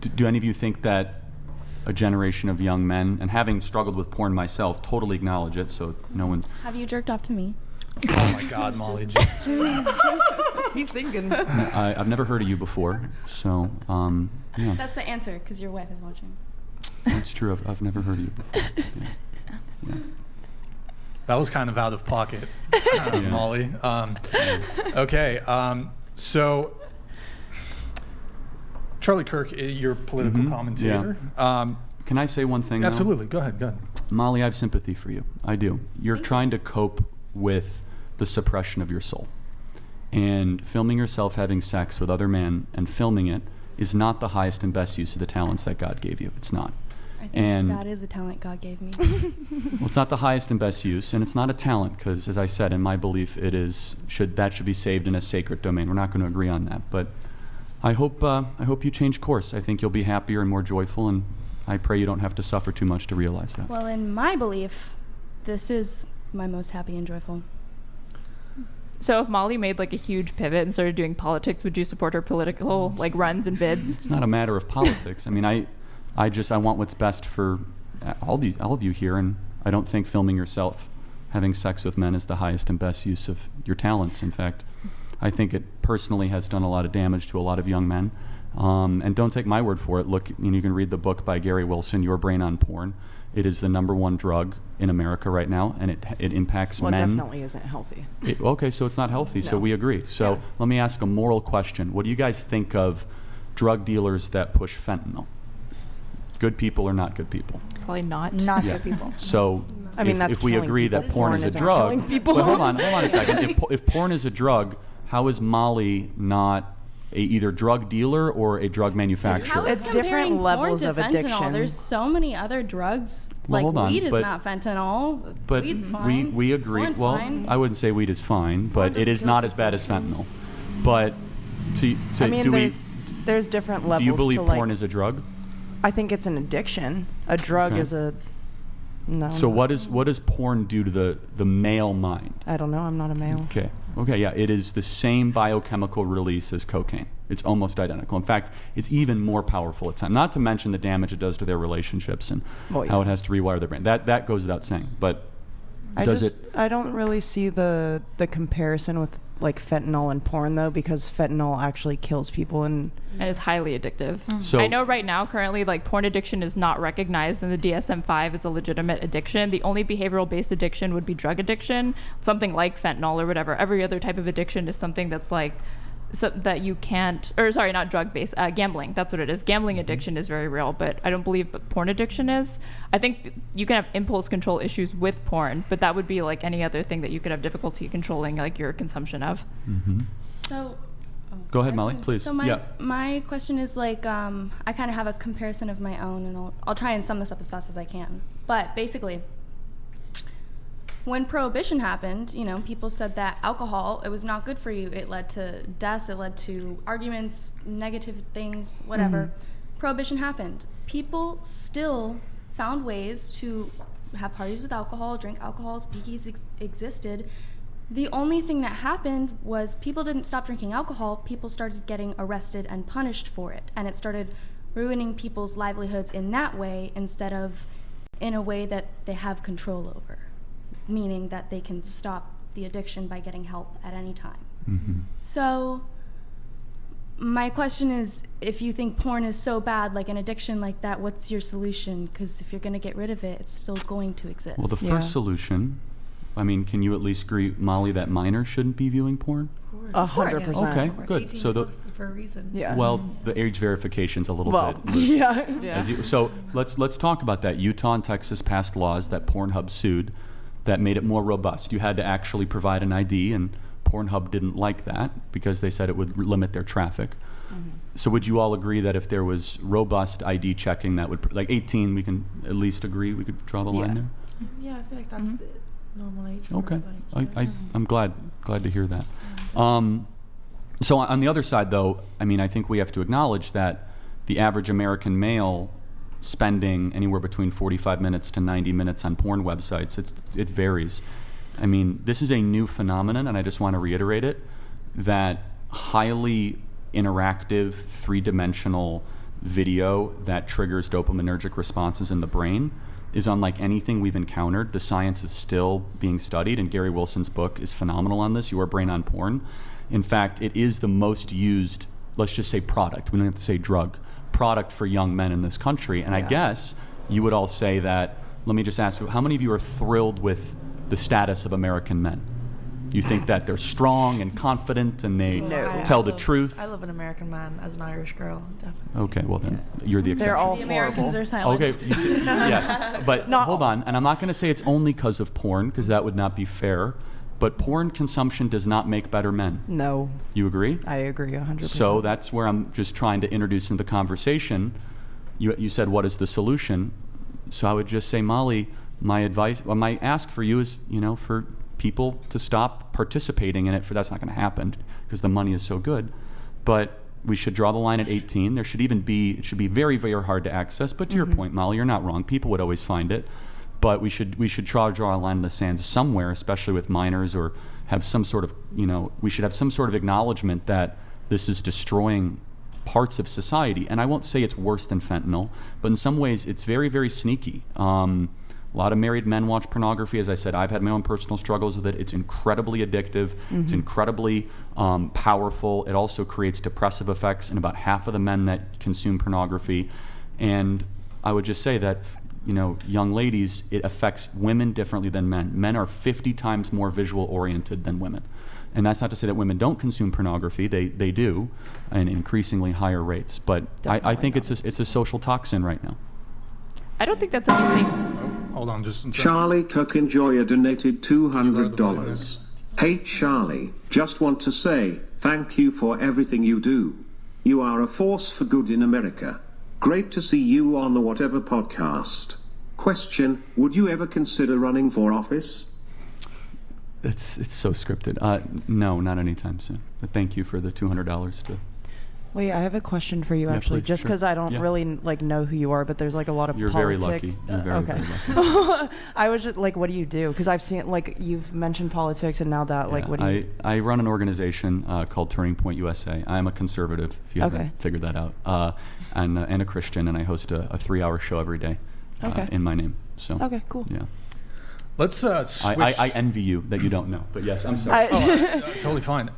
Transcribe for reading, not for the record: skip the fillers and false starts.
do any of you think that a generation of young men, and having struggled with porn myself, totally acknowledge it, so no one... Have you jerked off to me? Oh my God, Molly. He's thinking. I've never heard of you before, so yeah. That's the answer, because your wife is watching. That's true. I've never heard of you before. Yeah. That was kind of out of pocket, Molly. Okay, so Charlie Kirk, your political commentator. Yeah. Can I say one thing? Absolutely. Though? Go ahead. Molly, I have sympathy for you. I do. You're trying to cope with the suppression of your soul. And filming yourself having sex with other men and filming it is not the highest and best use of the talents that God gave you. It's not. I think that is a talent God gave me. Well, it's not the highest and best use, and it's not a talent because, as I said, in my belief, that should be saved in a sacred domain. We're not going to agree on that, but I hope you change course. I think you'll be happier and more joyful, and I pray you don't have to suffer too much to realize that. Well, in my belief, this is my most happy and joyful. So if Molly made like a huge pivot and started doing politics, would you support her political like runs and bids? It's not a matter of politics. I mean, I want what's best for all of you here, and I don't think filming yourself having sex with men is the highest and best use of your talents. In fact, I think it personally has done a lot of damage to a lot of young men. And don't take my word for it. Look, you can read the book by Gary Wilson, Your Brain on Porn. It is the #1 drug in America right now, and it impacts men. Well, it definitely isn't healthy. Okay, so it's not healthy, so we agree. So let me ask a moral question. What do you guys think of drug dealers that push fentanyl? Good people or not good people? Probably not. Not good people. So I mean, that's if we killing agree people. that porn is a Isn't drug, killing people. but hold on a second. If porn is a drug, how is Molly not either drug dealer or a drug manufacturer? It's different levels of addiction. There's so many other drugs. Well, hold on, weed is but- not fentanyl. But Weed's fine. we agree. Porn's Well, fine. I wouldn't say weed is fine, but it is not as bad as fentanyl. But I mean, there's different levels. do you believe to porn is a drug? I think it's an addiction. A drug is a no. So what does porn do to the male mind? I don't know. I'm not a male. Okay, yeah, it is the same biochemical release as cocaine. It's almost identical. In fact, it's even more powerful at times. Not to mention the damage it does to their relationships and how it has to rewire their brain. That goes without saying. But I don't really see the comparison with like fentanyl and porn though, because fentanyl actually kills people and is highly addictive. So I know right now currently like porn addiction is not recognized in the DSM-5 as a legitimate addiction. The only behavioral based addiction would be drug addiction, something like fentanyl or whatever. Every other type of addiction is something that's like that you can't, or sorry, not drug based, gambling. That's what it is. Gambling addiction is very real, but I don't believe porn addiction is. I think you can have impulse control issues with porn, but that would be like any other thing that you could have difficulty controlling like your consumption of. So go ahead, Molly, please. So my question is like, I kind of have a comparison of my own, and I'll try and sum this up as fast as I can. But basically, when Prohibition happened, people said that alcohol, it was not good for you. It led to deaths, it led to arguments, negative things, whatever. Prohibition happened. People still found ways to have parties with alcohol, drink alcohol, speakeasies existed. The only thing that happened was people didn't stop drinking alcohol, people started getting arrested and punished for it. And it started ruining people's livelihoods in that way instead of in a way that they have control over. Meaning that they can stop the addiction by getting help at any time. So my question is, if you think porn is so bad, like an addiction like that, what's your solution? Because if you're going to get rid of it, it's still going to exist. Well, the first solution, I mean, can you at least agree, Molly, that minors shouldn't be viewing porn? 100%. Okay, good. So for a reason. Yeah. Well, the age verification's a little bit. Yeah. So let's talk about that. Utah and Texas passed laws that Pornhub sued that made it more robust. You had to actually provide an ID, and Pornhub didn't like that because they said it would limit their traffic. So would you all agree that if there was robust ID checking, that would, like 18, we can at least agree we could draw the line there? Yeah, I feel like that's the normal age. Okay, I'm glad to hear that. So on the other side, though, I mean, I think we have to acknowledge that the average American male spending anywhere between 45 minutes to 90 minutes on porn websites, it varies. I mean, this is a new phenomenon, and I just want to reiterate it, that highly interactive, three-dimensional video that triggers dopaminergic responses in the brain is unlike anything we've encountered. The science is still being studied, and Gary Wilson's book is phenomenal on this, Your Brain on Porn. In fact, it is the most used, let's just say product, we don't have to say drug, product for young men in this country. And I guess you would all say that, let me just ask you, how many of you are thrilled with the status of American men? You think that they're strong and confident and they tell the truth? I love an American man as an Irish girl, definitely. Okay, well then, you're the exception. They're all The Americans horrible. are silent. Okay, you see, yeah, but hold on, and I'm not going to say it's only because of porn, because that would not be fair, but porn consumption does not make better men. No, You agree? I agree 100%. So that's where I'm just trying to introduce into the conversation. You said, what is the solution? So I would just say, Molly, my advice, well, my ask for you is, for people to stop participating in it. That's not going to happen because the money is so good. But we should draw the line at 18. It should be very, very hard to access. But to your point, Molly, you're not wrong. People would always find it. But we should draw a line in the sand somewhere, especially with minors, or have some sort of, we should have some sort of acknowledgement that this is destroying parts of society. And I won't say it's worse than fentanyl, but in some ways it's very, very sneaky. A lot of married men watch pornography. As I said, I've had my own personal struggles with it. It's incredibly addictive. It's incredibly powerful. It also creates depressive effects in about half of the men that consume pornography. And I would just say that, young ladies, it affects women differently than men. Men are 50 times more visual oriented than women. And that's not to say that women don't consume pornography. They do, in increasingly higher rates. But I think it's a social toxin right now. I don't think that's anything. Hold on, just a second. Charlie Cook Enjoyer donated $200. Hey Charlie, just want to say thank you for everything you do. You are a force for good in America. Great to see you on the Whatever podcast. Question, would you ever consider running for office? It's so scripted. No, not anytime soon. But thank you for the $200 to. Wait, I have a question for you, Yeah, actually, please, just sure. because I don't Yeah. really know who you are, but there's like a lot of You're very politics. lucky. You're very, okay. very lucky. I was just like, what do you do? Because I've seen, like, you've mentioned politics, and now that, like, Yeah, what do you? I run an organization called Turning Point USA. I am a conservative, if you Okay. haven't figured that out, and a Christian, and I host a 3-hour show every day Okay. in my name. So Okay, cool. yeah, Let's switch. I envy you that you don't know, but yes, I'm sorry. Totally fine.